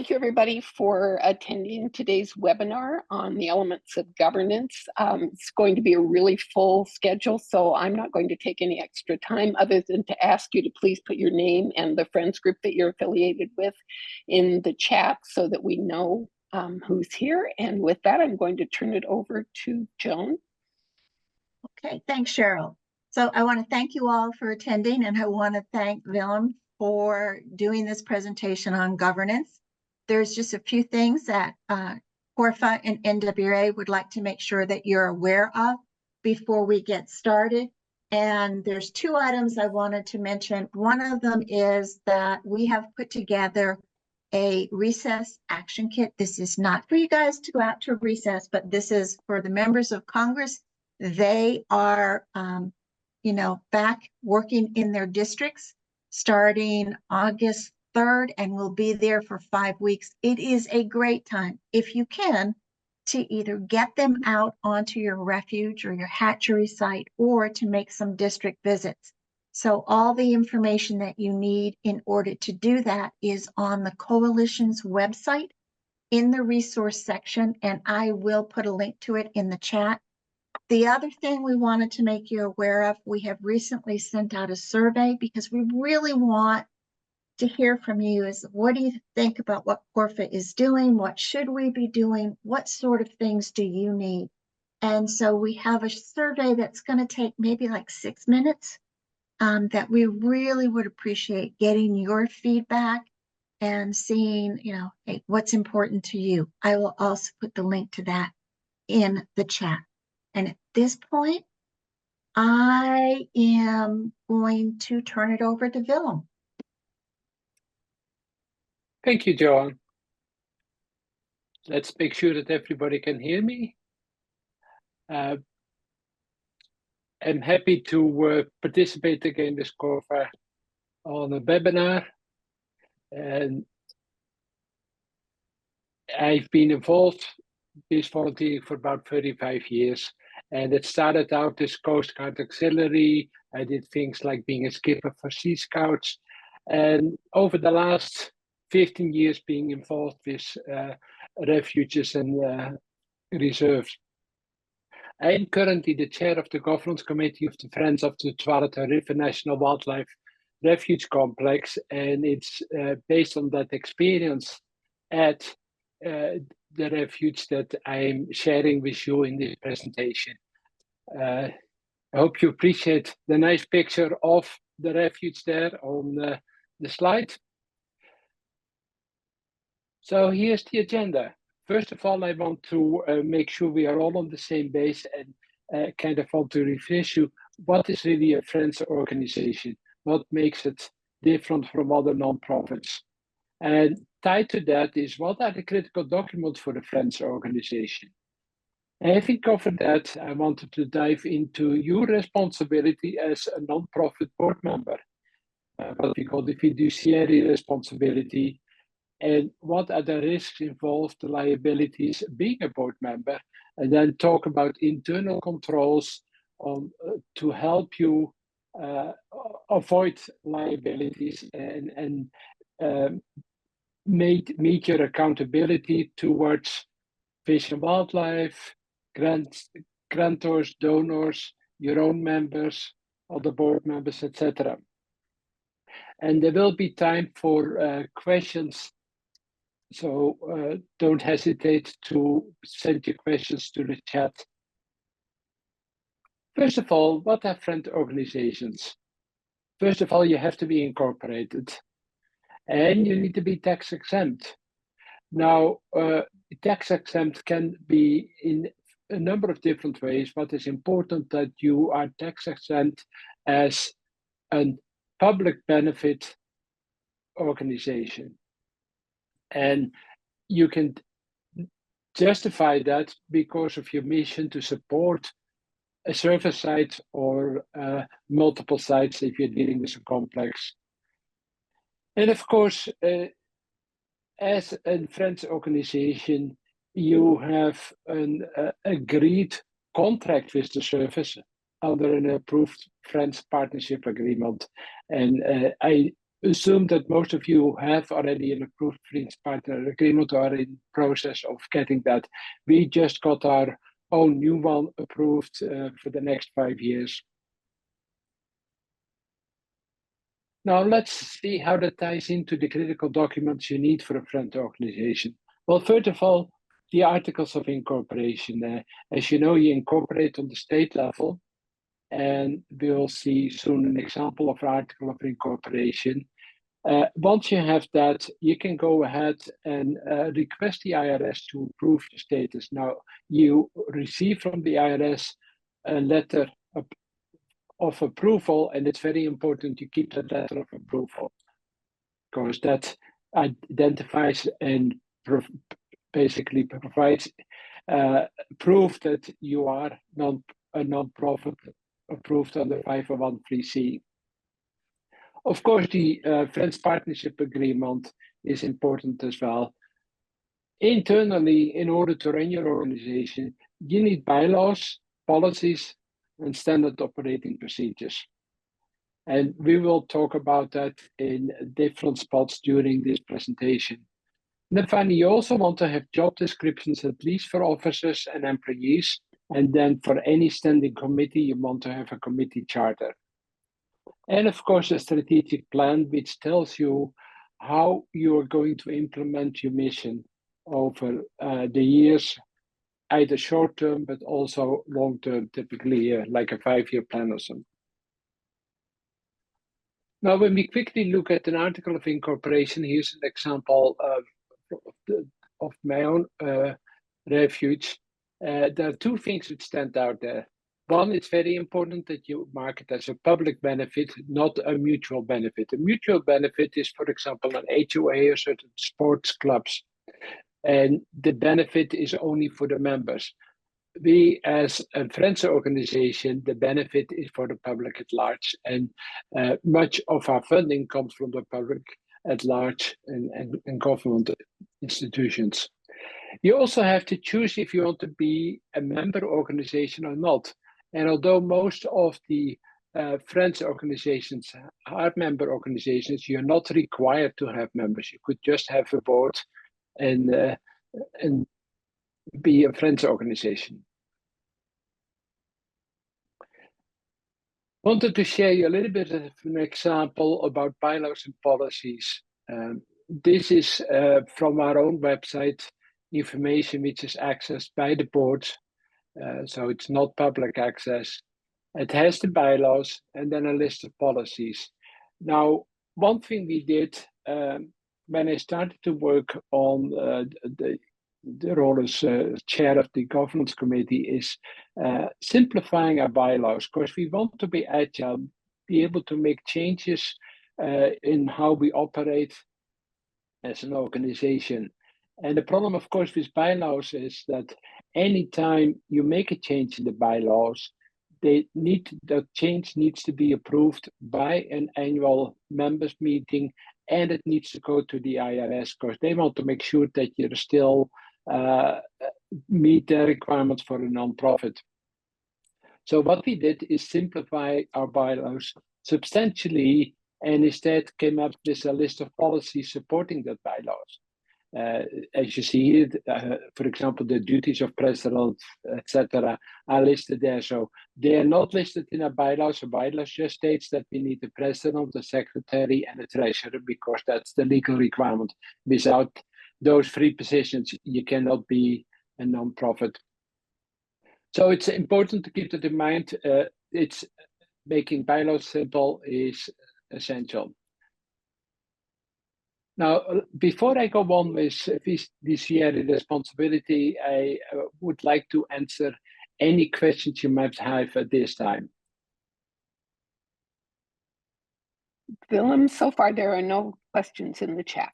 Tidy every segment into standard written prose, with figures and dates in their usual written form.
Thank you, everybody, for attending today's webinar on the elements of governance. It's going to be a really full schedule, so I'm not going to take any extra time other than to ask you to please put your name and the friends group that you're affiliated with in the chat so that we know who's here. And with that, I'm going to turn it over to Joan. Okay, thanks, Cheryl. So I want to thank you all for attending, and I want to thank Willem for doing this presentation on governance. There's just a few things that CORFA and NWA would like to make sure that you're aware of before we get started. And there's two items I wanted to mention. One of them is that we have put together a recess action kit. This is not for you guys to go out to recess, but this is for the members of Congress. They are, back working in their districts starting August 3rd, and will be there for 5 weeks. It is a great time, if you can, to either get them out onto your refuge or your hatchery site, or to make some district visits. So all the information that you need in order to do that is on the Coalition's website in the resource section, and I will put a link to it in the chat. The other thing we wanted to make you aware of, we have recently sent out a survey because we really want to hear from you is, what do you think about what CORFA is doing? What should we be doing? What sort of things do you need? And so we have a survey that's going to take maybe like 6 minutes that we really would appreciate getting your feedback and seeing, hey, what's important to you. I will also put the link to that in the chat. And at this point, I am going to turn it over to Willem. Thank you, Joan. Let's make sure that everybody can hear me. I'm happy to participate again with CORFA on a webinar. And I've been involved with volunteering for about 35 years. And it started out as Coast Guard Auxiliary. I did things like being a skipper for Sea Scouts. And over the last 15 years being involved with refuges and reserves. I am currently the chair of the Governance Committee of the Friends of the Tualatin River National Wildlife Refuge Complex, and it's based on that experience at the refuge that I'm sharing with you in this presentation. I hope you appreciate the nice picture of the refuge there on the slide. So here's the agenda. First of all, I want to make sure we are all on the same base and kind of want to refresh you what is really a Friends organization, what makes it different from other nonprofits. And tied to that is, what are the critical documents for the Friends organization? And having covered that, I wanted to dive into your responsibility as a nonprofit board member, what we call the fiduciary responsibility. And what are the risks involved, the liabilities being a board member, and then talk about internal controls on to help you avoid liabilities and meet your accountability towards fish and wildlife, grantors, donors, your own members, other board members, etc. And there will be time for questions. So don't hesitate to send your questions to the chat. First of all, what are friend organizations? First of all, you have to be incorporated and you need to be tax exempt. Now, tax exempt can be in a number of different ways, but it's important that you are tax exempt as a public benefit organization. And you can justify that because of your mission to support a service site or multiple sites if you're dealing with a complex. And of course, as a Friends organization, you have an agreed contract with the service under an approved Friends partnership agreement. And I assume that most of you have already an approved French partner agreement or in process of getting that. We just got our own new one approved for the next 5 years. Now let's see how that ties into the critical documents you need for a friend organization. Well, first of all, the articles of incorporation. As you know, you incorporate on the state level, and we'll see soon an example of an article of incorporation. Once you have that, you can go ahead and request the IRS to approve the status. Now, you receive from the IRS a letter of approval, and it's very important to keep that letter of approval, because that identifies and basically provides proof that you are a non-profit approved under 501(c). Of course, the Friends Partnership Agreement is important as well. Internally, in order to run your organization, you need bylaws, policies, and standard operating procedures. And we will talk about that in different spots during this presentation. And then finally, you also want to have job descriptions, at least for officers and employees. And then for any standing committee, you want to have a committee charter. And of course, a strategic plan, which tells you how you are going to implement your mission over the years, either short-term, but also long-term, typically like a 5-year plan or something. Now, when we quickly look at an article of incorporation, here's an example of my own Refuge. There are two things that stand out there. One, it's very important that you mark it as a public benefit, not a mutual benefit. A mutual benefit is, for example, an HOA or certain sports clubs, and the benefit is only for the members. We, as a Friends organization, the benefit is for the public at large, and much of our funding comes from the public at large and government institutions. You also have to choose if you want to be a member organization or not. And although most of the Friends organizations are member organizations, you're not required to have members. You could just have a board and be a Friends organization. Wanted to share you a little bit of an example about bylaws and policies. This is from our own website, information which is accessed by the board. So it's not public access. It has the bylaws and then a list of policies. Now, one thing we did when I started to work on the role as chair of the governance committee is simplifying our bylaws, because we want to be agile, be able to make changes in how we operate as an organization. And the problem, of course, with bylaws is that anytime you make a change in the bylaws, the change needs to be approved by an annual members meeting, and it needs to go to the IRS, because they want to make sure that you still meet the requirements for a nonprofit. So what we did is simplify our bylaws substantially, and instead came up with a list of policies supporting that bylaws. As you see here, for example, the duties of president, etc., are listed there. So they are not listed in a bylaws. A bylaws just states that we need the president, the secretary, and the treasurer, because that's the legal requirement. Without those 3 positions, you cannot be a nonprofit. So it's important to keep that in mind. It's making bylaws simple is essential. Now, before I go on with this yearly responsibility, I would like to answer any questions you might have at this time. Willem, so far there are no questions in the chat.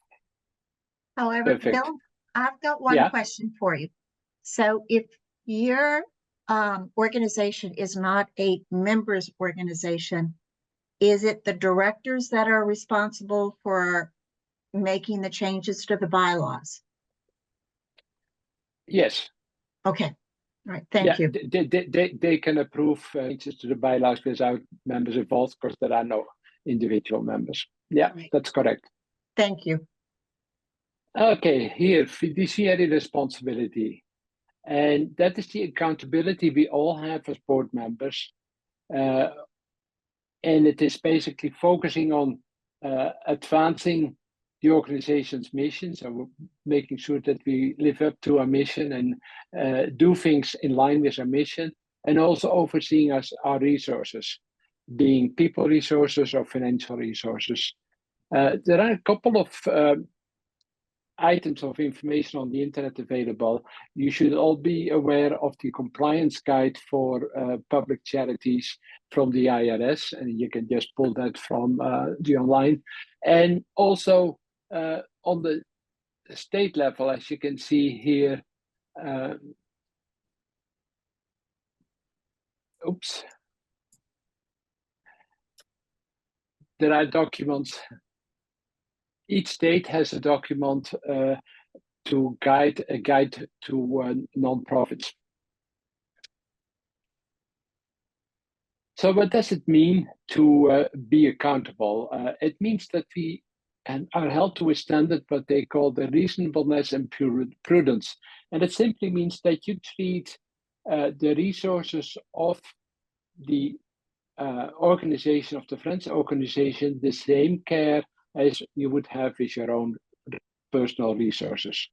However, Perfect. Bill, I've got one question for you. So if your organization is not a members organization, is it the directors that are responsible for making the changes to the bylaws? Yes. Okay. All right. Thank you. They can approve changes to the bylaws without members involved, because there are no individual members. Yeah, Right. that's correct. Thank you. Okay, here, fiduciary responsibility. And that is the accountability we all have as board members. And it is basically focusing on advancing the organization's mission. So making sure that we live up to our mission and do things in line with our mission, and also overseeing our resources, being people resources or financial resources. There are a couple of items of information on the internet available. You should all be aware of the compliance guide for public charities from the IRS, and you can just pull that from the online. And also on the state level, as you can see here, there are documents. Each state has a document to guide to nonprofits. So what does it mean to be accountable? It means that we are held to a standard what they call the reasonableness and prudence. And it simply means that you treat the resources of the organization, of the Friends organization, the same care as you would have with your own personal resources.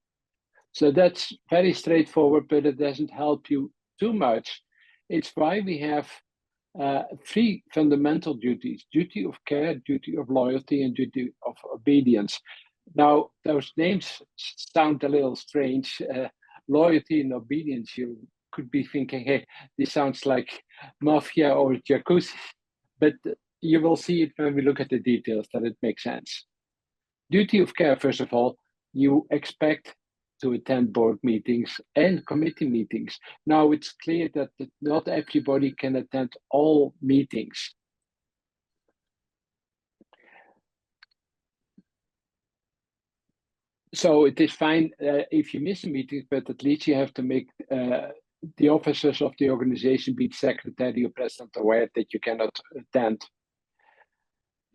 So that's very straightforward, but it doesn't help you too much. It's why we have three fundamental duties: duty of care, duty of loyalty, and duty of obedience. Now, those names sound a little strange. Loyalty and obedience, you could be thinking, hey, this sounds like mafia or jacuzzi. But you will see it when we look at the details that it makes sense. Duty of care, first of all, you expect to attend board meetings and committee meetings. Now, it's clear that not everybody can attend all meetings. So it is fine if you miss a meeting, but at least you have to make the officers of the organization, be it secretary or president, aware that you cannot attend.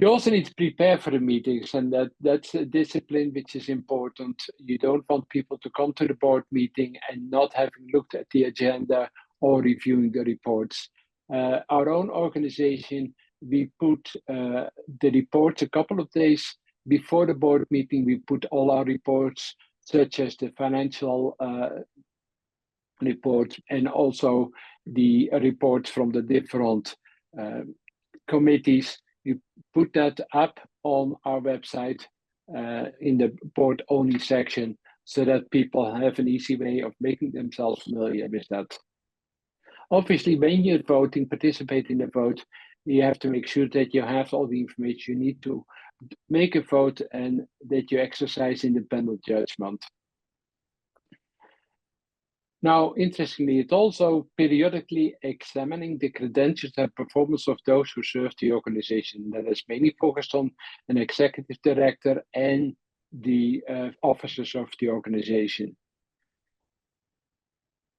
You also need to prepare for the meetings, and that's a discipline which is important. You don't want people to come to the board meeting and not having looked at the agenda or reviewing the reports. Our own organization, we put the reports a couple of days before the board meeting. We put all our reports, such as the financial reports and also the reports from the different committees. We put that up on our website in the board only section so that people have an easy way of making themselves familiar with that. Obviously, when you're voting, participate in the vote, you have to make sure that you have all the information you need to make a vote and that you exercise independent judgment. Now, interestingly, it's also periodically examining the credentials and performance of those who serve the organization. That is mainly focused on an executive director and the officers of the organization.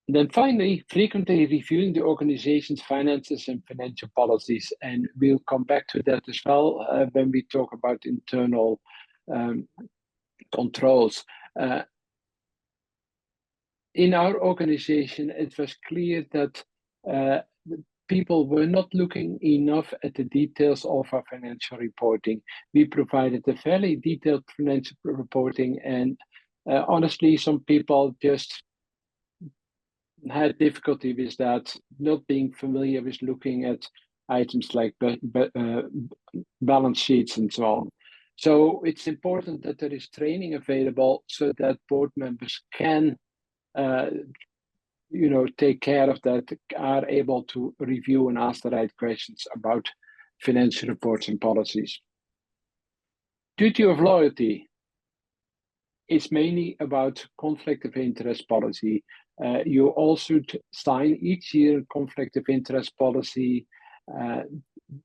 And then finally, frequently reviewing the organization's finances and financial policies. And we'll come back to that as well when we talk about internal controls. In our organization, it was clear that people were not looking enough at the details of our financial reporting. We provided a fairly detailed financial reporting, and honestly, some people just had difficulty with that, not being familiar with looking at items like balance sheets and so on. So it's important that there is training available so that board members can take care of that, are able to review and ask the right questions about financial reports and policies. Duty of loyalty is mainly about conflict of interest policy. You all should sign each year conflict of interest policy.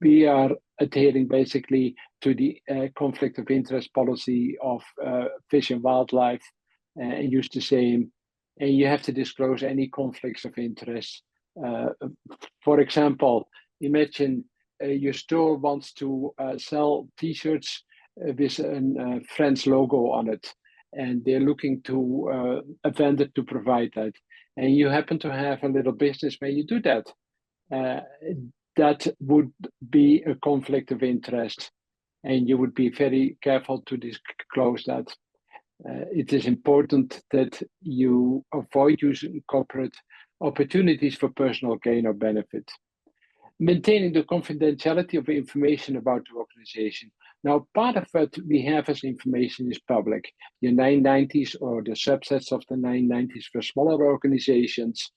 We are adhering basically to the conflict of interest policy of Fish and Wildlife and use the same. And you have to disclose any conflicts of interest. For example, imagine your store wants to sell T-shirts with a Friends logo on it, and they're looking to a vendor to provide that, and you happen to have a little business where you do that, that would be a conflict of interest, and you would be very careful to disclose that. It is important that you avoid using corporate opportunities for personal gain or benefit. Maintaining the confidentiality of information about the organization. Now, part of what we have as information is public. Your 990s or the subsets of the 990s for smaller organizations,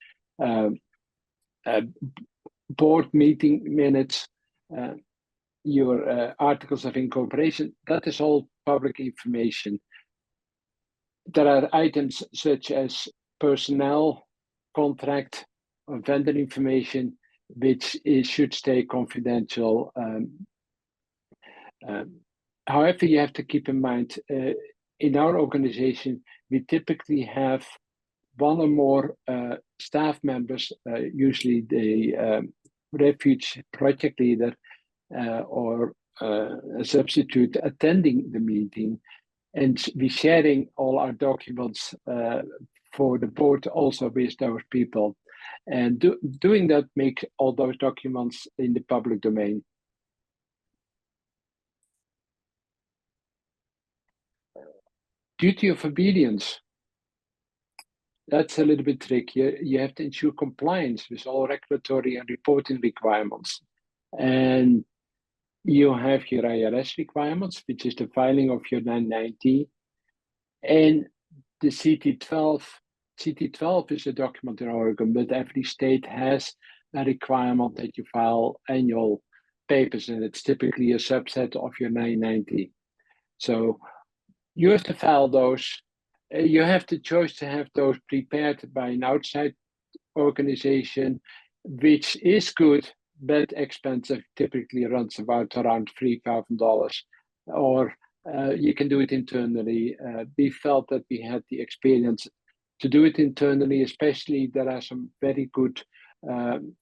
board meeting minutes, your articles of incorporation, that is all public information. There are items such as personnel, contract, or vendor information, which should stay confidential. However, you have to keep in mind, in our organization, we typically have one or more staff members, usually the Refuge project leader or a substitute attending the meeting, and we're sharing all our documents for the board also with those people. And doing that makes all those documents in the public domain. Duty of obedience. That's a little bit tricky. You have to ensure compliance with all regulatory and reporting requirements. And you have your IRS requirements, which is the filing of your 990, and the CT12. CT12 is a document in Oregon, but every state has a requirement that you file annual papers, and it's typically a subset of your 990. So you have to file those. You have the choice to have those prepared by an outside organization, which is good, but expensive, typically runs about around $3,000, or you can do it internally. We felt that we had the experience to do it internally, especially there are some very good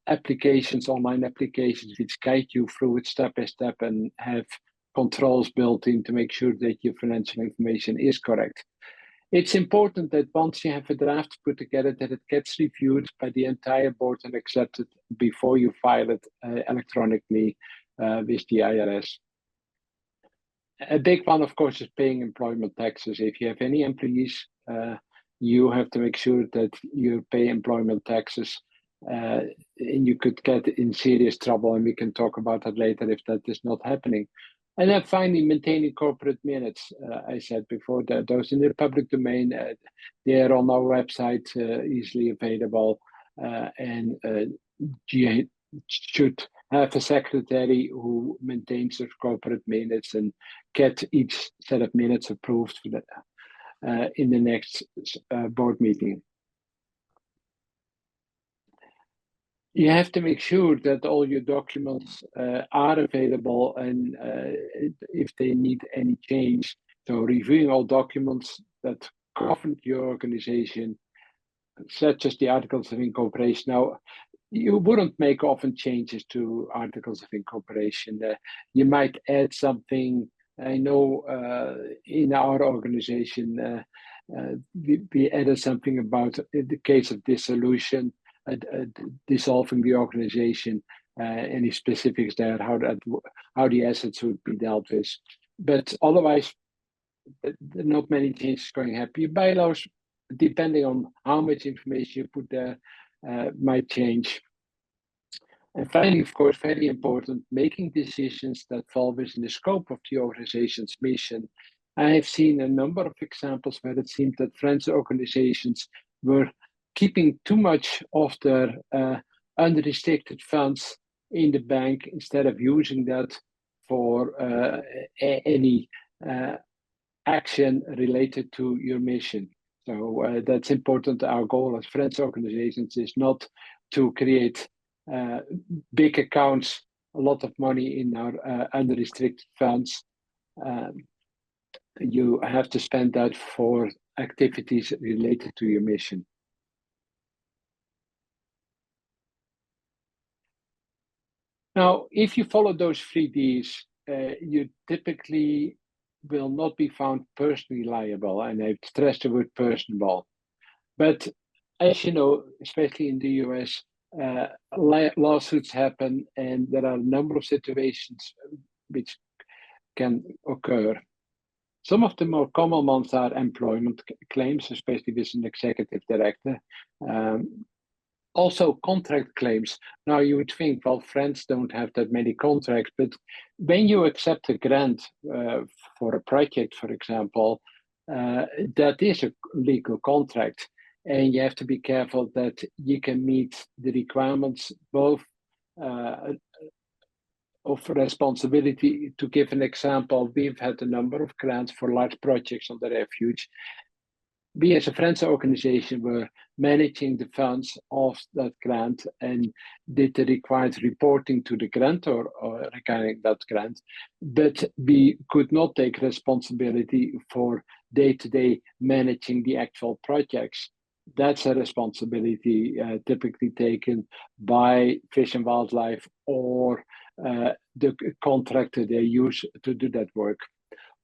applications, online applications, which guide you through it step by step and have controls built in to make sure that your financial information is correct. It's important that once you have a draft put together, that it gets reviewed by the entire board and accepted before you file it electronically with the IRS. A big one, of course, is paying employment taxes. If you have any employees, you have to make sure that you pay employment taxes, and you could get in serious trouble, and we can talk about that later if that is not happening. And then finally, maintaining corporate minutes. I said before that those in the public domain, they are on our website, easily available, and you should have a secretary who maintains those corporate minutes and get each set of minutes approved for that, in the next board meeting. You have to make sure that all your documents are available, and if they need any change. So reviewing all documents that govern your organization, such as the articles of incorporation. Now, you wouldn't make often changes to articles of incorporation. You might add something. I know in our organization, we added something about in the case of dissolution, dissolving the organization, any specifics there, how the assets would be dealt with. But otherwise, not many changes going to happen. Your bylaws, depending on how much information you put there, might change. And finally, of course, very important, making decisions that fall within the scope of the organization's mission. I have seen a number of examples where it seemed that friends organizations were keeping too much of their unrestricted funds in the bank instead of using that for any action related to your mission. So that's important. Our goal as friends organizations is not to create big accounts, a lot of money in our unrestricted funds. You have to spend that for activities related to your mission. Now, if you follow those 3 Ds, you typically will not be found personally liable, and I stress the word personal. But as you know, especially in the US, lawsuits happen, and there are a number of situations which can occur. Some of the more common ones are employment claims, especially with an executive director. Also contract claims. Now you would think, well, friends don't have that many contracts, but when you accept a grant for a project, for example, that is a legal contract. And you have to be careful that you can meet the requirements both of responsibility. To give an example, we've had a number of grants for large projects on the Refuge. We as a Friends organization were managing the funds of that grant and did the required reporting to the grantor regarding that grant, but we could not take responsibility for day-to-day managing the actual projects. That's a responsibility typically taken by Fish and Wildlife or the contractor they use to do that work.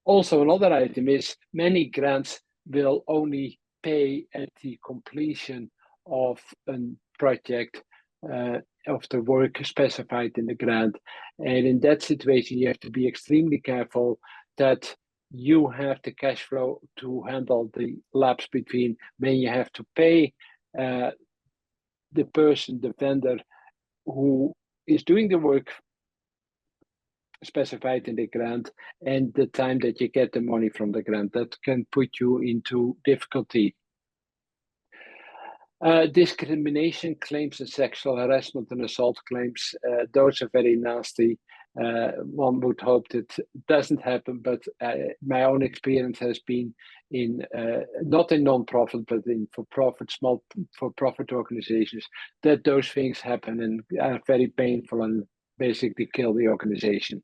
Also, another item is many grants will only pay at the completion of a project, of the work specified in the grant. And in that situation, you have to be extremely careful that you have the cash flow to handle the lapse between when you have to pay the person, the vendor who is doing the work specified in the grant, and the time that you get the money from the grant. That can put you into difficulty. Discrimination claims and sexual harassment and assault claims, those are very nasty. One would hope that doesn't happen, but my own experience has been in not in non-profit, but in for-profit, small for-profit organizations, that those things happen and are very painful and basically kill the organization.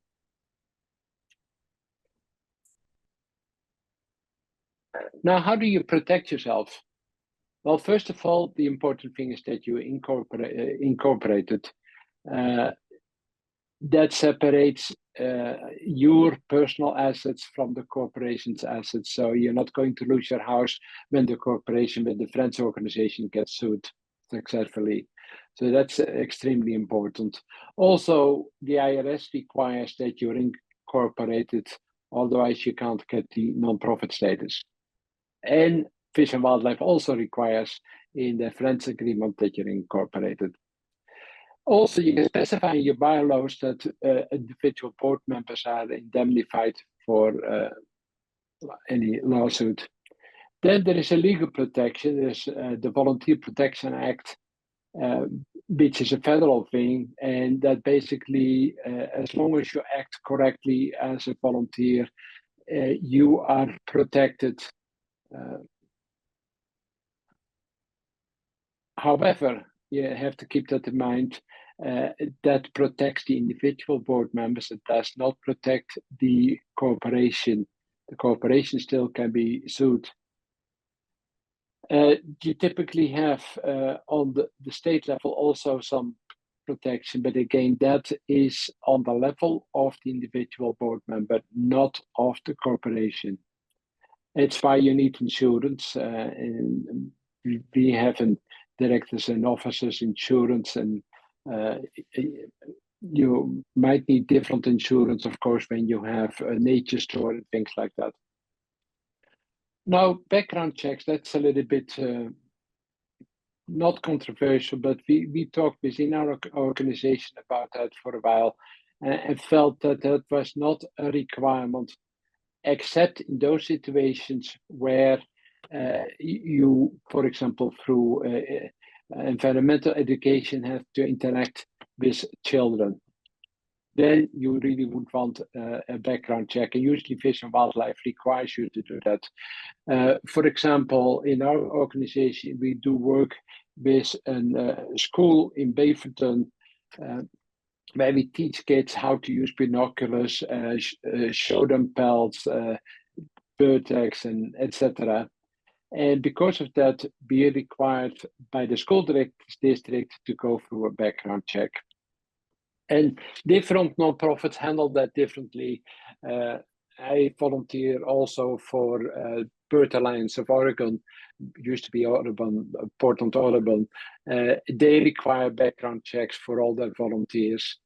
Now, how do you protect yourself? Well, first of all, the important thing is that you incorporate it. That separates your personal assets from the corporation's assets. So you're not going to lose your house when the corporation, when the Friends organization gets sued successfully. So that's extremely important. Also, the IRS requires that you're incorporated, otherwise you can't get the non-profit status. And Fish and Wildlife also requires in the Friends agreement that you're incorporated. Also, you can specify in your bylaws that individual board members are indemnified for any lawsuit. Then there is a legal protection. There's the Volunteer Protection Act, which is a federal thing, and that basically, as long as you act correctly as a volunteer, you are protected. However, you have to keep that in mind. That protects the individual board members. It does not protect the corporation. The corporation still can be sued. You typically have on the state level also some protection, but again, that is on the level of the individual board member, not of the corporation. It's why you need insurance, and we have directors and officers insurance, and you might need different insurance, of course, when you have a nature store and things like that. Now, background checks, that's a little bit not controversial, but we talked within our organization about that for a while and felt that that was not a requirement, except in those situations where you, for example, through environmental education, have to interact with children. Then you really would want a background check, and usually Fish and Wildlife requires you to do that. For example, in our organization, we do work with a school in Beaverton, where we teach kids how to use binoculars, show them pelts, bird eggs, and etc. And because of that, we are required by the school district to go through a background check. And different nonprofits handle that differently. I volunteer also for Bird Alliance of Oregon, used to be Audubon, Portland Audubon. They require background checks for all their volunteers.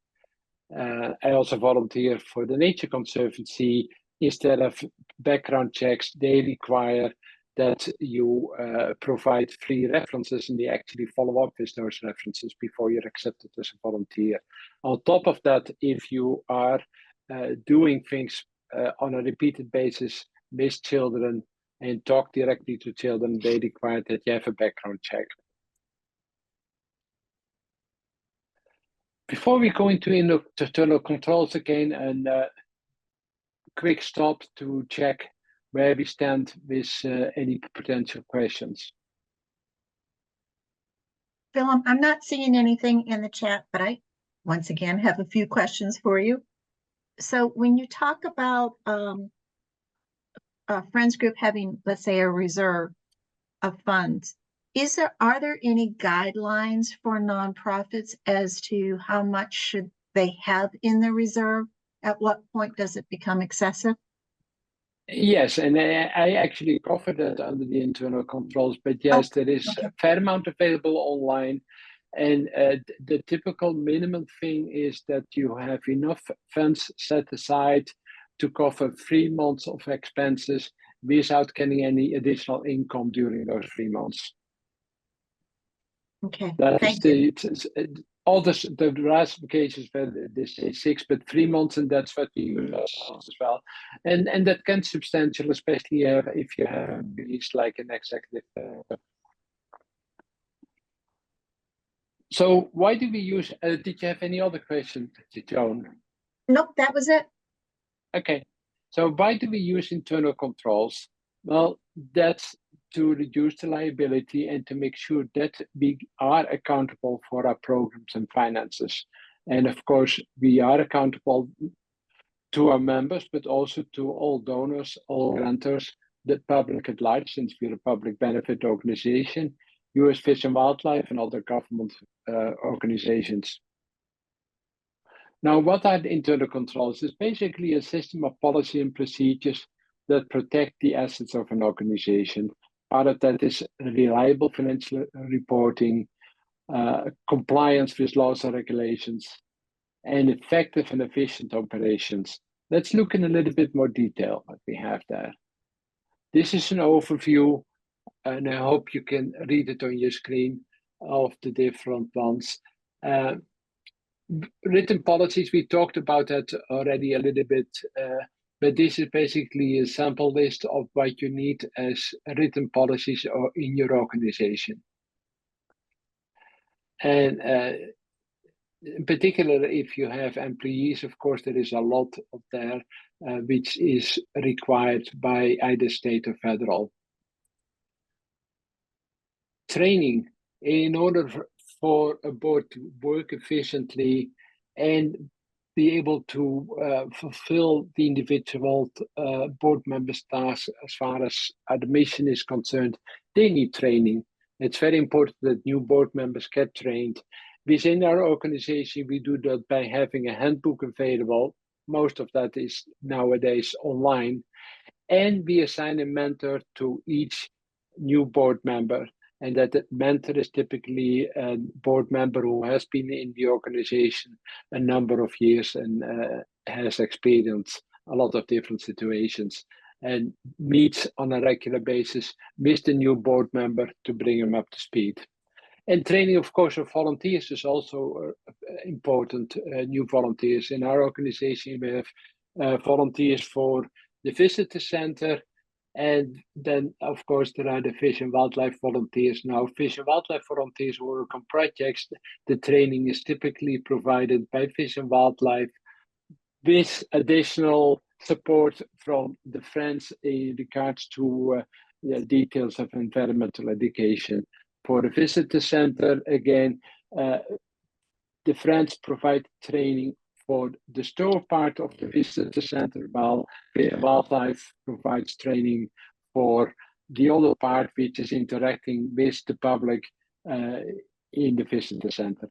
I also volunteer for the Nature Conservancy. Instead of background checks, they require that you provide free references, and they actually follow up with those references before you're accepted as a volunteer. On top of that, if you are doing things on a repeated basis with children and talk directly to children, they require that you have a background check. Before we go into internal controls again, and quick stop to check where we stand with any potential questions. Philip, I'm not seeing anything in the chat, but I, once again, have a few questions for you. So when you talk about a friends group having, let's say, a reserve of funds, are there any guidelines for nonprofits as to how much should they have in the reserve? At what point does it become excessive? Yes, and I actually covered that under the internal controls, but yes, there is a fair amount available online. And the typical minimum thing is that you have enough funds set aside to cover 3 months of expenses without getting any additional income during those 3 months. Okay, That's all the ramifications where they say 6, but 3 months, and that's what we use as well. And that can substantial, especially if you have released like an executive. So why do we use? Did you have any other questions, Joan? Nope, that was it. Okay, so why do we use internal controls? Well, that's to reduce the liability and to make sure that we are accountable for our programs and finances. And of course, we are accountable to our members, but also to all donors, all grantors, the public at large, since we're a public benefit organization, US Fish and Wildlife, and other government organizations. Now, what are the internal controls? It's basically a system of policy and procedures that protect the assets of an organization. Part of that is reliable financial reporting, compliance with laws and regulations, and effective and efficient operations. Let's look in a little bit more detail what we have there. This is an overview, and I hope you can read it on your screen, of the different ones. Written policies, we talked about that already a little bit, but this is basically a sample list of what you need as written policies or in your organization. And in particular, if you have employees, of course, there is a lot of there, which is required by either state or federal. Training, in order for a board to work efficiently and be able to fulfill the individual board members' tasks as far as the mission is concerned, they need training. It's very important that new board members get trained. Within our organization, we do that by having a handbook available. Most of that is nowadays online. And we assign a mentor to each new board member. And that mentor is typically a board member who has been in the organization a number of years and has experienced a lot of different situations and meets on a regular basis with the new board member to bring him up to speed. And training, of course, of volunteers is also important. New volunteers in our organization, we have volunteers for the visitor center. And then, of course, there are the fish and wildlife volunteers. Now, fish and wildlife volunteers who work on projects, the training is typically provided by Fish and Wildlife with additional support from the Friends in regards to the details of environmental education. For the visitor center, again, the Friends provide training for the store part of the visitor center, while Wildlife provides training for the other part, which is interacting with the public in the visitor center.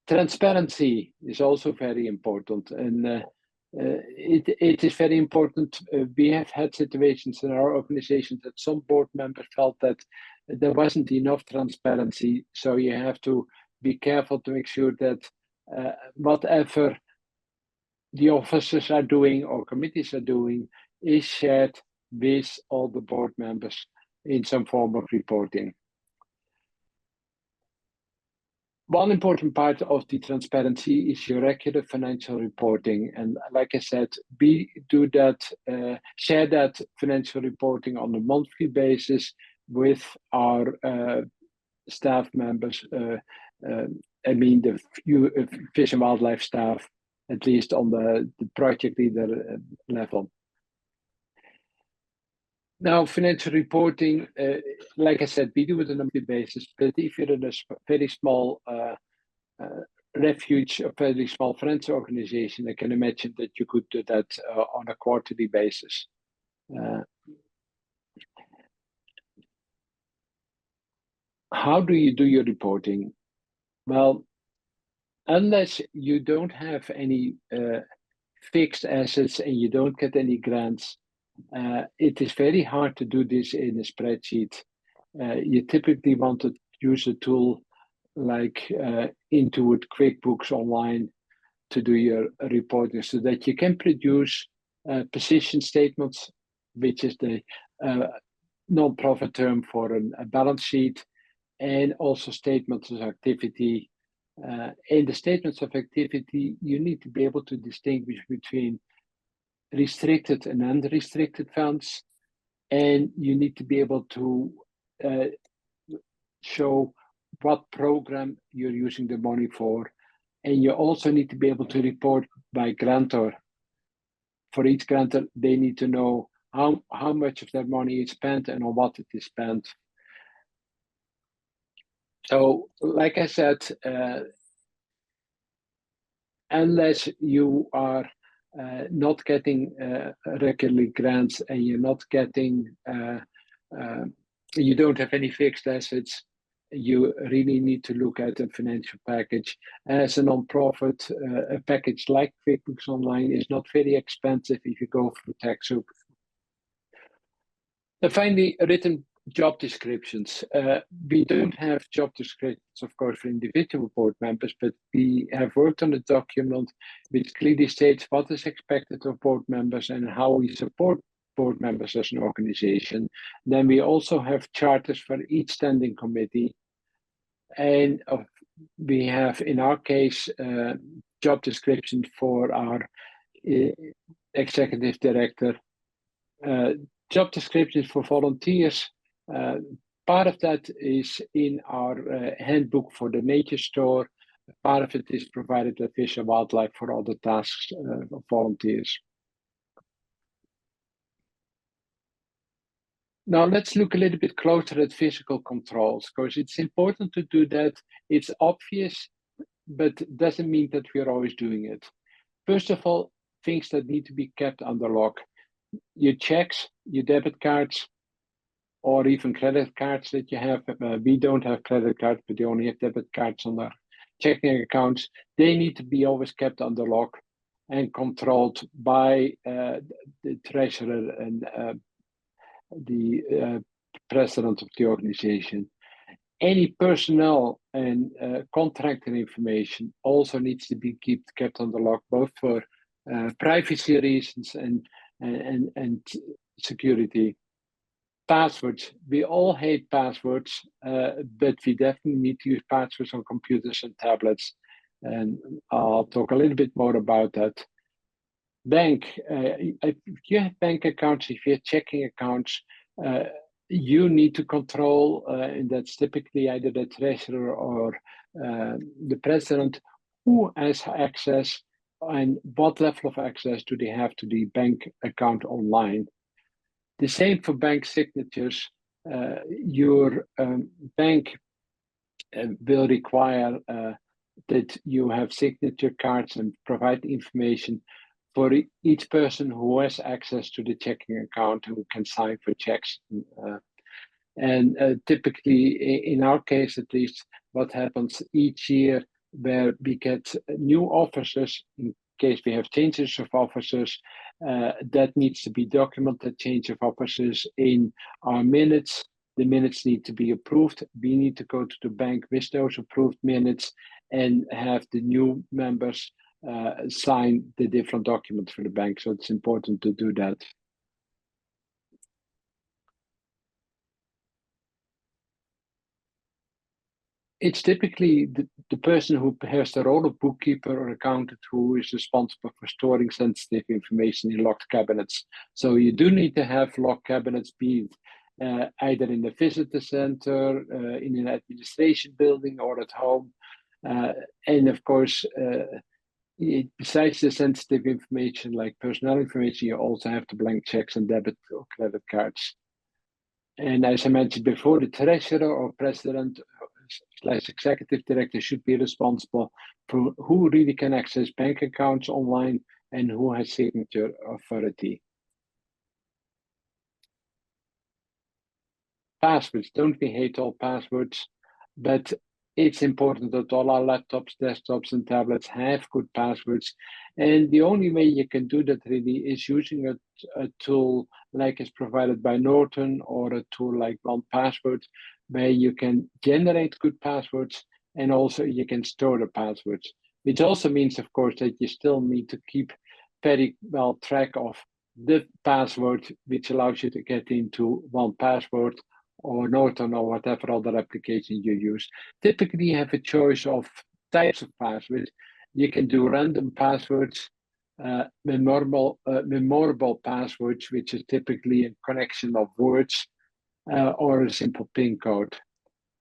Transparency is also very important, and it is very important. We have had situations in our organization that some board members felt that there wasn't enough transparency. So you have to be careful to make sure that whatever the officers are doing or committees are doing is shared with all the board members in some form of reporting. One important part of the transparency is your regular financial reporting. And like I said, we do that, share that financial reporting on a monthly basis with our staff members. I mean, the Fish and Wildlife staff, at least on the project leader level. Now, financial reporting, like I said, we do it on a monthly basis, but if you're in a very small refuge, a very small friends organization, I can imagine that you could do that on a quarterly basis. How do you do your reporting? Well, unless you don't have any fixed assets and you don't get any grants, it is very hard to do this in a spreadsheet. You typically want to use a tool like Intuit QuickBooks Online to do your reporting so that you can produce position statements, which is the non-profit term for a balance sheet, and also statements of activity. In the statements of activity, you need to be able to distinguish between restricted and unrestricted funds, and you need to be able to show what program you're using the money for, and you also need to be able to report by grantor. For each grantor, they need to know how much of their money is spent and on what it is spent. So, like I said, unless you are not getting regularly grants and you're not getting, you don't have any fixed assets, you really need to look at a financial package. As a non-profit, a package like QuickBooks Online is not very expensive if you go through TechSoup. And finally, written job descriptions. We don't have job descriptions, of course, for individual board members, but we have worked on a document which clearly states what is expected of board members and how we support board members as an organization. Then we also have charters for each standing committee. And we have, in our case, job description for our executive director, job descriptions for volunteers. Part of that is in our handbook for the nature store. Part of it is provided at Fish and Wildlife for all the tasks of volunteers. Now let's look a little bit closer at physical controls, because it's important to do that. It's obvious, but doesn't mean that we're always doing it. First of all, things that need to be kept under lock. Your checks, your debit cards, or even credit cards that you have. We don't have credit cards, but we only have debit cards on our checking accounts. They need to be always kept under lock and controlled by the treasurer and the president of the organization. Any personnel and contractor information also needs to be kept under lock, both for privacy reasons and security. Passwords. We all hate passwords, but we definitely need to use passwords on computers and tablets. And I'll talk a little bit more about that. Bank. If you have bank accounts, if you have checking accounts, you need to control, and that's typically either the treasurer or the president, who has access and what level of access do they have to the bank account online. The same for bank signatures. Your bank will require that you have signature cards and provide information for each person who has access to the checking account, who can sign for checks. And typically, in our case at least, what happens each year where we get new officers, case we have changes of officers, that needs to be documented, change of officers in our minutes. The minutes need to be approved. We need to go to the bank with those approved minutes and have the new members sign the different documents for the bank. So it's important to do that. It's typically the person who has the role of bookkeeper or accountant who is responsible for storing sensitive information in locked cabinets. So you do need to have locked cabinets, be it either in the visitor center, in an administration building, or at home. And of course, besides the sensitive information like personnel information, you also have the blank checks and debit or credit cards. And as I mentioned before, the treasurer or president / executive director should be responsible for who really can access bank accounts online and who has signature authority. Passwords, don't we hate all passwords? But it's important that all our laptops, desktops, and tablets have good passwords. And the only way you can do that really is using a tool like is provided by Norton, or a tool like 1Password, where you can generate good passwords and also you can store the passwords, which also means, of course, that you still need to keep very well track of the password, which allows you to get into 1Password or Norton or whatever other application you use. Typically, you have a choice of types of passwords. You can do random passwords, memorable passwords, which is typically a connection of words, or a simple PIN code.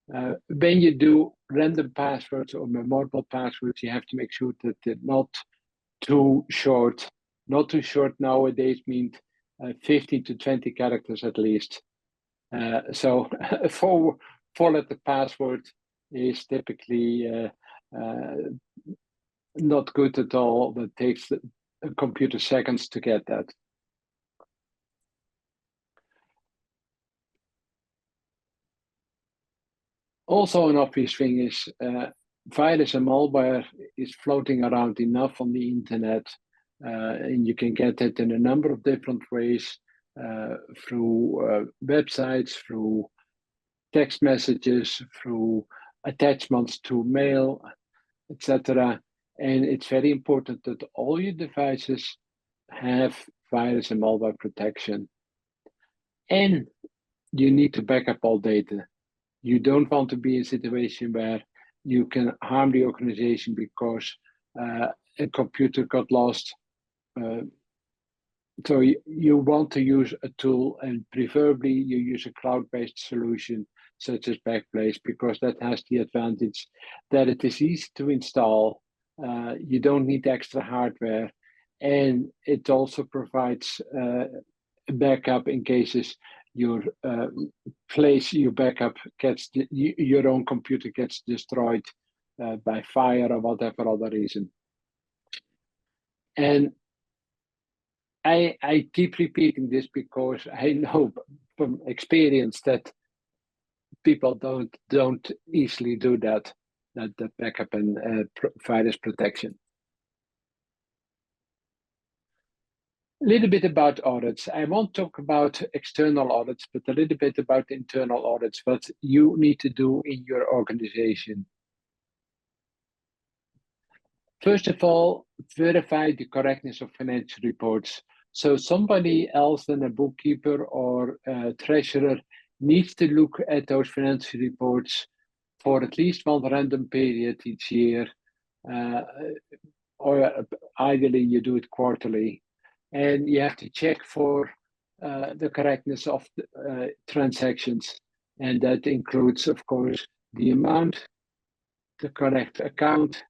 When you do random passwords or memorable passwords, you have to make sure that they're not too short. Not too short nowadays means 15 to 20 characters at least. So a four-letter password is typically not good at all. That takes a computer seconds to get that. Also, an obvious thing is virus and malware is floating around enough on the internet, and you can get it in a number of different ways, through websites, through text messages, through attachments to mail, etc. And it's very important that all your devices have virus and malware protection. And you need to back up all data. You don't want to be in a situation where you can harm the organization because a computer got lost. So you want to use a tool, and preferably you use a cloud-based solution such as Backblaze, because that has the advantage that it is easy to install. You don't need extra hardware, and it also provides backup in cases your place your backup gets your own computer gets destroyed by fire or whatever other reason. And I keep repeating this because I know from experience that people don't easily do that backup and virus protection. A little bit about audits. I won't talk about external audits, but a little bit about internal audits, what you need to do in your organization. First of all, verify the correctness of financial reports. So somebody else than a bookkeeper or a treasurer needs to look at those financial reports for at least one random period each year, or ideally you do it quarterly. And you have to check for the correctness of the transactions. And that includes, of course, the amount, the correct account,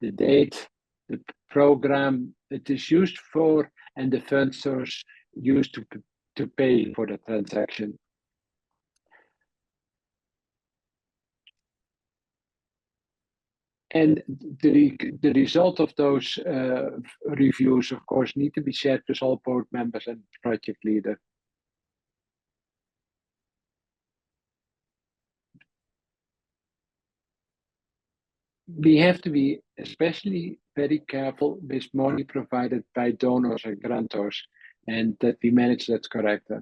the date, the program it is used for, and the fund source used to pay for the transaction. And the result of those reviews, of course, need to be shared with all board members and project leader. We have to be especially very careful with money provided by donors and grantors, and that we manage that correctly.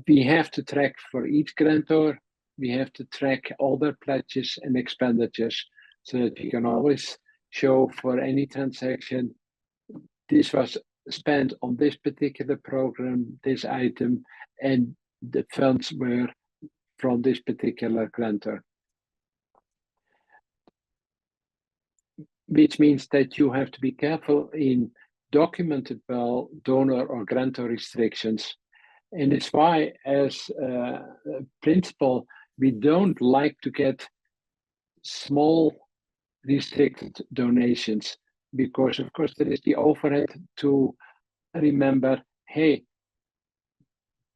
We have to track for each grantor, we have to track all their pledges and expenditures so that we can always show for any transaction, this was spent on this particular program, this item, and the funds were from this particular grantor. Which means that you have to be careful in documented well donor or grantor restrictions. And it's why, as a principle, we don't like to get small restricted donations, because of course there is the overhead to remember, hey,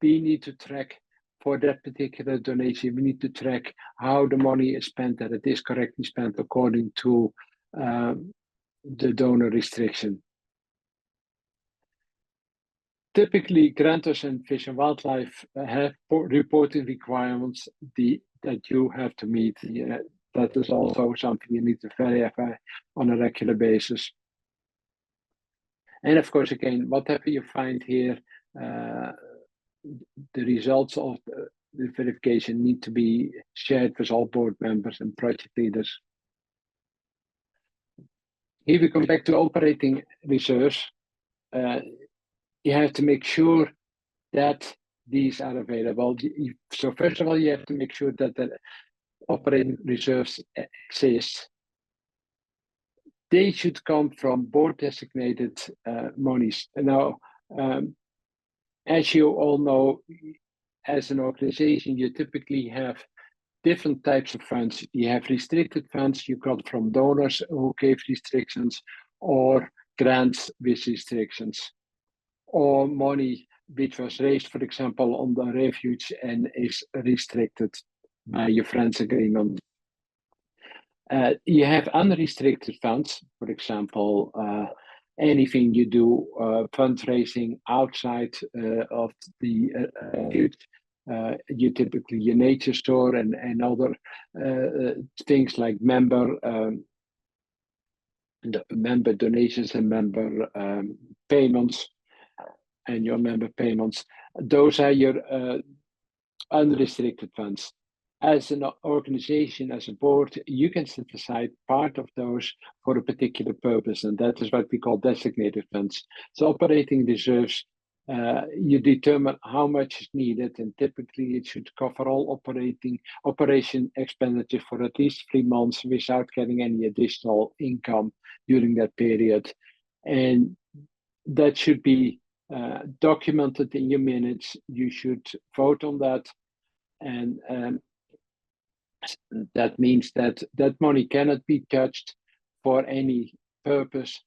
we need to track for that particular donation, we need to track how the money is spent, that it is correctly spent according to the donor restriction. Typically, grantors and Fish and Wildlife have reporting requirements that you have to meet. That is also something you need to verify on a regular basis. And of course, again, whatever you find here, the results of the verification need to be shared with all board members and project leaders. Here we come back to operating reserves. You have to make sure that these are available. So first of all, you have to make sure that the operating reserves exist. They should come from board designated monies. Now, as you all know, as an organization, you typically have different types of funds. You have restricted funds you got from donors who gave restrictions, or grants with restrictions, or money which was raised, for example, on the Refuge and is restricted by your friends agreement. You have unrestricted funds, for example, anything you do fundraising outside of the Refuge. You typically your nature store and other things like member donations and member payments and your member payments. Those are your unrestricted funds. As an organization, as a board, you can set aside part of those for a particular purpose, and that is what we call designated funds. So operating reserves, you determine how much is needed, and typically it should cover all operation expenditure for at least 3 months without getting any additional income during that period. And that should be documented in your minutes. You should vote on that, and that means that that money cannot be touched for any purpose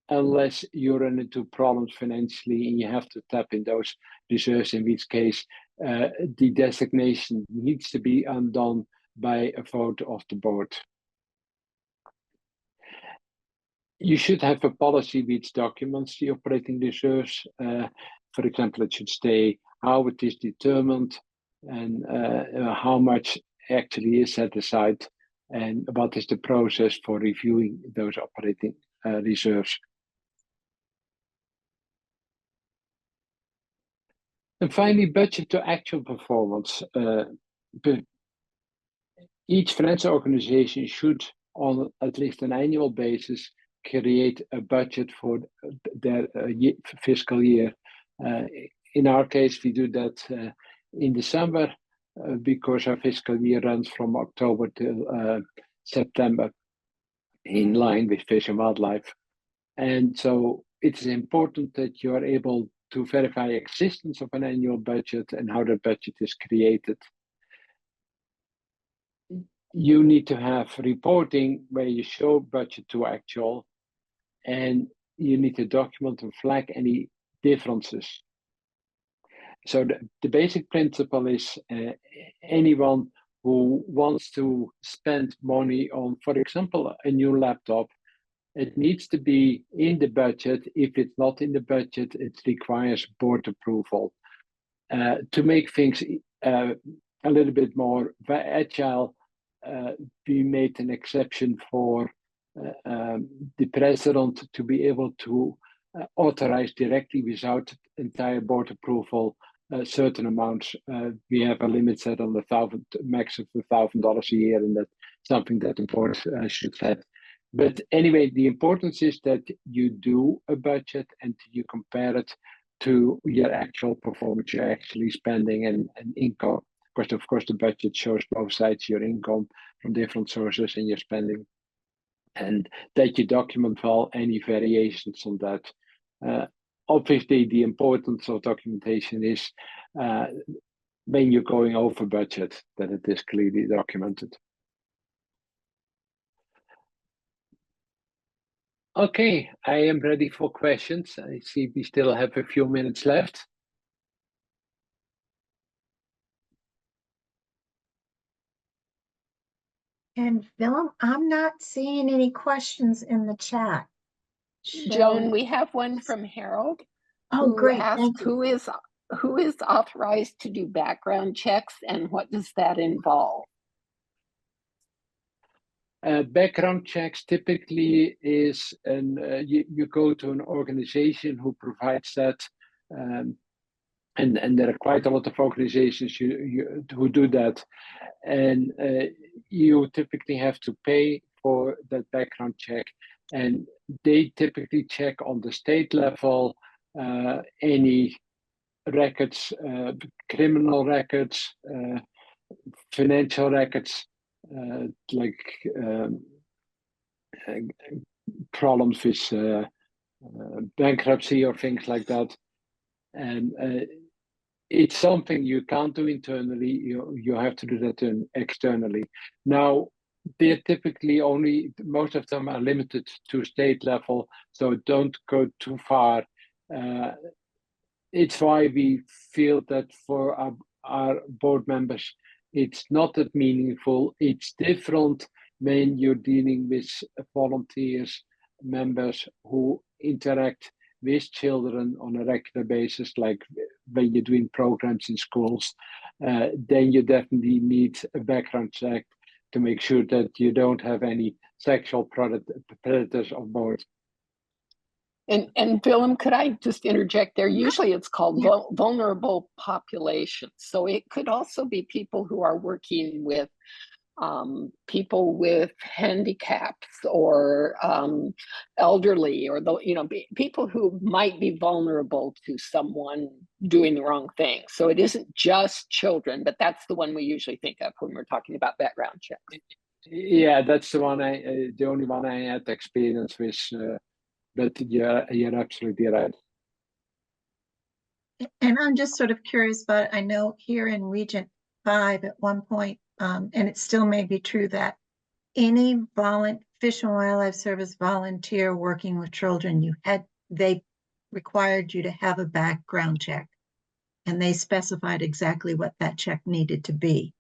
unless you run into problems financially and you have to tap in those reserves, in which case the designation needs to be undone by a vote of the board. You should have a policy which documents the operating reserves. For example, it should say how it is determined and how much actually is set aside, and what is the process for reviewing those operating reserves. And finally, budget to actual performance. Each financial organization should, on at least an annual basis, create a budget for their fiscal year. In our case, we do that in December because our fiscal year runs from October till September, in line with Fish and Wildlife. And so it is important that you are able to verify existence of an annual budget and how the budget is created. You need to have reporting where you show budget to actual, and you need to document and flag any differences. So the basic principle is anyone who wants to spend money on, for example, a new laptop, it needs to be in the budget. If it's not in the budget, it requires board approval. To make things a little bit more agile, we made an exception for the president to be able to authorize directly without entire board approval certain amounts. We have a limit set on the max of $1,000 a year, and that's something that the board should set. But anyway, the importance is that you do a budget and you compare it to your actual performance, you're actually spending and income. Because of course the budget shows both sides, your income from different sources and your spending, and that you document well any variations on that. Obviously, the importance of documentation is when you're going over budget, that it is clearly documented. Okay, I am ready for questions. I see we still have a few minutes left. And Willem, I'm not seeing any questions in the chat. Joan, we have one from Harold. Oh, great. Asked Thank you. who is authorized to do background checks and what does that involve? Background checks typically is you go to an organization who provides that, and there are quite a lot of organizations who do that, and you typically have to pay for that background check, and they typically check on the state level any records, criminal records, financial records, like problems with bankruptcy or things like that. And it's something you can't do internally, you have to do that externally. Now, they're typically most of them are limited to state level, so don't go too far. It's why we feel that for our board members, it's not that meaningful. It's different when you're dealing with volunteers, members who interact with children on a regular basis, like when you're doing programs in schools. Then you definitely need a background check to make sure that you don't have any sexual predators on board. And Willem, could I just interject there? Usually it's called vulnerable populations. So it could also be people who are working with people with handicaps or elderly, or people who might be vulnerable to someone doing the wrong thing. So it isn't just children, but that's the one we usually think of when we're talking about background checks. Yeah, that's the one the only one I had experience with. But you're absolutely right. And I'm just sort of curious, but I know here in Region 5 at one point, and it still may be true, that any Fish and Wildlife Service volunteer working with children, they required you to have a background check, and they specified exactly what that check needed to be.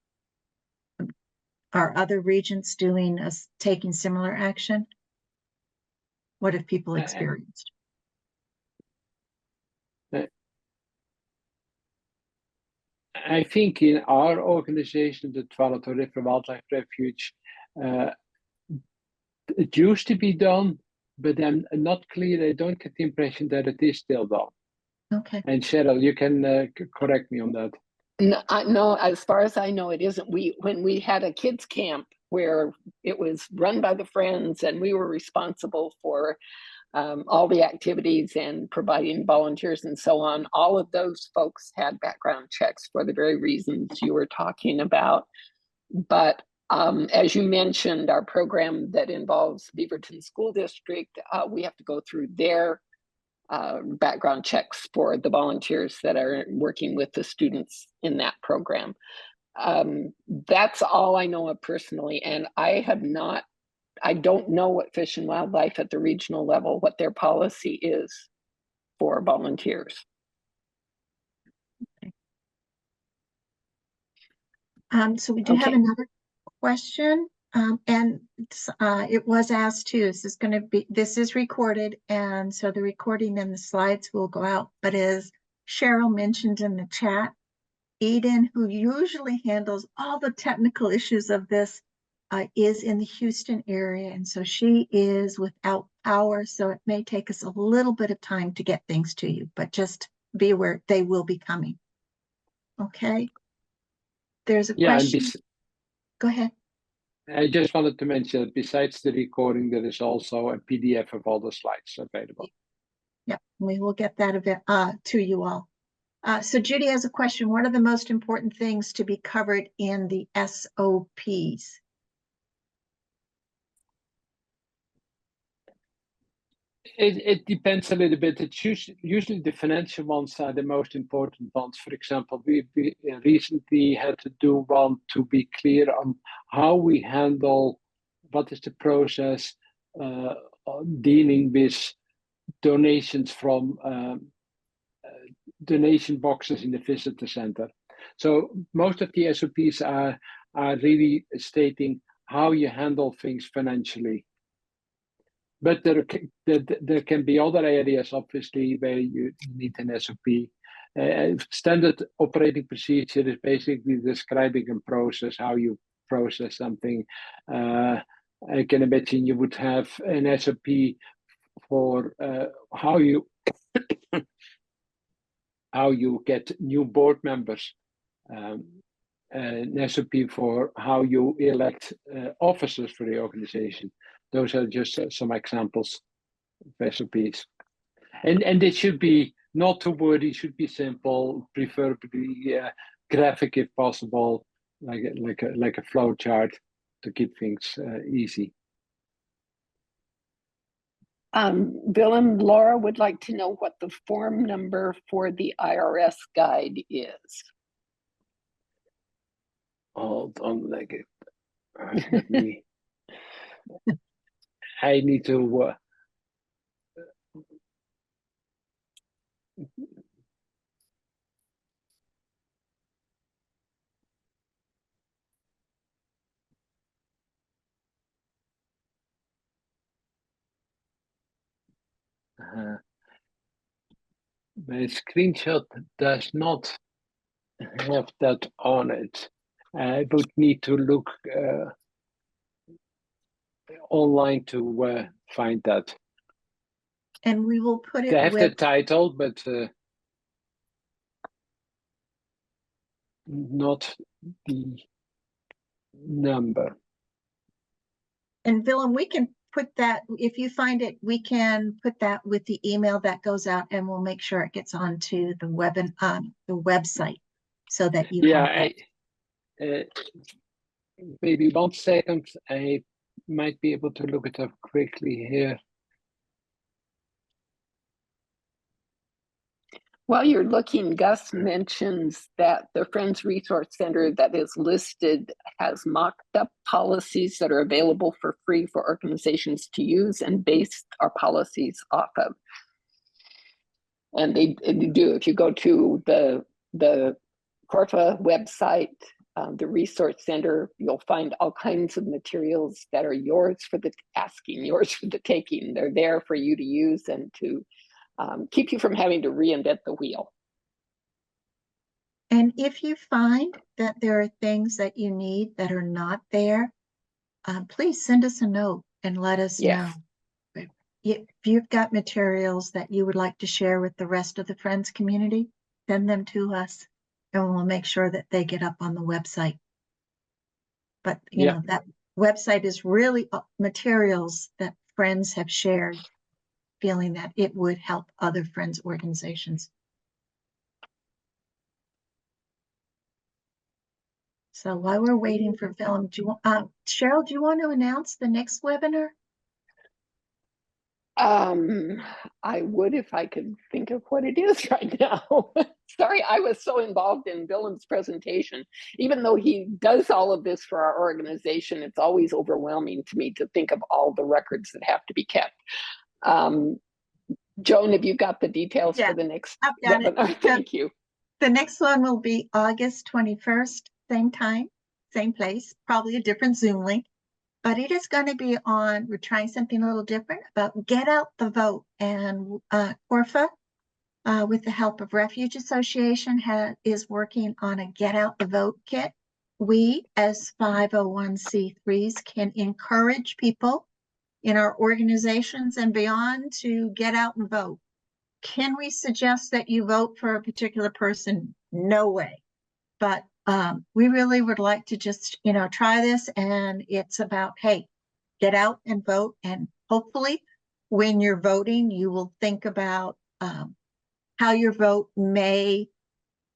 Are other regions taking similar action? What have people experienced? I think in our organization, the Toronto River Wildlife Refuge, it used to be done, but I'm not clear. I don't get the impression that it is still done. Okay. And Cheryl, you can correct me on that. No, as far as I know, it isn't. When we had a kids camp where it was run by the Friends and we were responsible for all the activities and providing volunteers and so on, all of those folks had background checks for the very reasons you were talking about. But as you mentioned, our program that involves Beaverton School District, we have to go through their background checks for the volunteers that are working with the students in that program. That's all I know of personally, and I don't know what Fish and Wildlife at the regional level, what their policy is for volunteers. Okay. So we do have another question, and it was asked too. This is recorded, and so the recording and the slides will go out. But as Cheryl mentioned in the chat, Eden, who usually handles all the technical issues of this, is in the Houston area, and so she is without power, so it may take us a little bit of time to get things to you, but just be aware they will be coming. Okay. There's a Yeah, and question. Go ahead. I just wanted to mention that besides the recording, there is also a PDF of all the slides available. Yeah, we will get that to you all. So Judy has a question. What are the most important things to be covered in the SOPs? It depends a little bit. It's usually the financial ones are the most important ones. For example, we recently had to do one to be clear on how we handle, what is the process dealing with donations from donation boxes in the visitor center. So most of the SOPs are really stating how you handle things financially. But there can be other areas, obviously, where you need an SOP. Standard operating procedure is basically describing a process, how you process something. I can imagine you would have an SOP for how you get new board members, an SOP for how you elect officers for the organization. Those are just some examples of SOPs. And it should be not too wordy, should be simple, preferably graphic if possible, like a flow chart to keep things easy. Willem, Laura would like to know what the form number for the IRS guide is. Hold on, let me. I need to. My screenshot does not have that on it. I would need to look online to find that. And we will put it They have with the title, but not the number. And Willem, we can put that, if you find it, we can put that with the email that goes out, and we'll make sure it gets onto the website so that you have it. Maybe 1 second. I might be able to look it up quickly here. While you're looking, Gus mentions that the Friends Resource Center that is listed has mocked up policies that are available for free for organizations to use and base our policies off of. And they do. If you go to the Corfa website, the Resource Center, you'll find all kinds of materials that are yours for the asking, yours for the taking. They're there for you to use and to keep you from having to reinvent the wheel. And if you find that there are things that you need that are not there, please send us a note and let us know. If you've got materials that you would like to share with the rest of the Friends community, send them to us and we'll make sure that they get up on the website. But you know, that website is really materials that Friends have shared, feeling that it would help other Friends organizations. So while we're waiting for Willem, Cheryl, do you want to announce the next webinar? I would if I could think of what it is right now. Sorry, I was so involved in Willem's presentation. Even though he does all of this for our organization, it's always overwhelming to me to think of all the records that have to be kept. Joan, have you got the details for the next webinar? Thank you. The next one will be August 21st, same time, same place, probably a different Zoom link. But it is going to be on, we're trying something a little different about get out the vote. And Corfa, with the help of Refuge Association, is working on a get out the vote kit. we as 501c3s can encourage people in our organizations and beyond to get out and vote. Can we suggest that you vote for a particular person? No way. But we really would like to just, try this, and it's about, hey, get out and vote. And hopefully when you're voting, you will think about how your vote may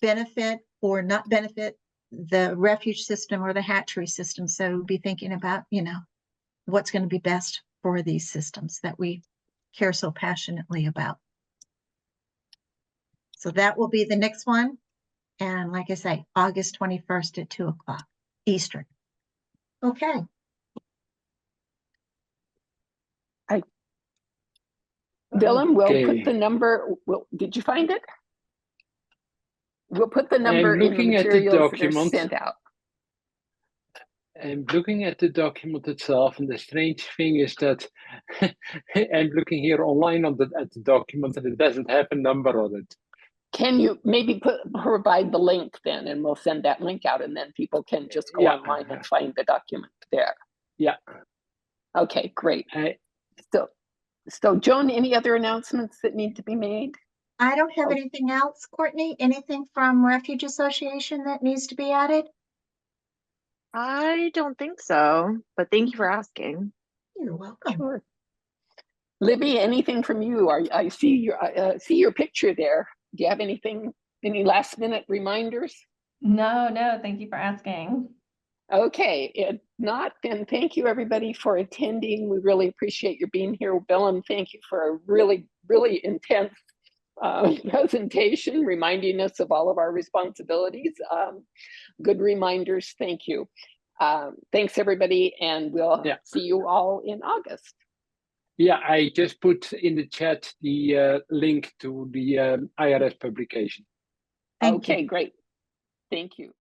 benefit or not benefit the refuge system or the hatchery system. So be thinking about, what's going to be best for these systems that we care so passionately about. So that will be the next one. And like I say, August 21st at 2 o'clock Eastern. Okay. Dylan, we'll Okay. put the number, did you find it? We'll put the number in the looking at the materials that are document, sent out. I'm looking at the document itself, and the strange thing is that I'm looking here online at the document, and it doesn't have a number on it. Can you maybe provide the link then, and we'll send that link out, and then people can just go online and find the document there. Yeah. Okay, great. So Joan, any other announcements that need to be made? I don't have anything else. Courtney, anything from Refuge Association that needs to be added? I don't think so, but thank you for asking. You're welcome. Sure. Libby, anything from you? I see your picture there. Do you have anything, any last minute reminders? No, thank you for asking. Okay, if not, then thank you everybody for attending. We really appreciate you being here. Willem, thank you for a really, really intense presentation, reminding us of all of our responsibilities. Good reminders, thank you. Thanks everybody, and we'll see you all in August. Yeah, I just put in the chat the link to the IRS publication. Thank you. Okay, great. Thank you.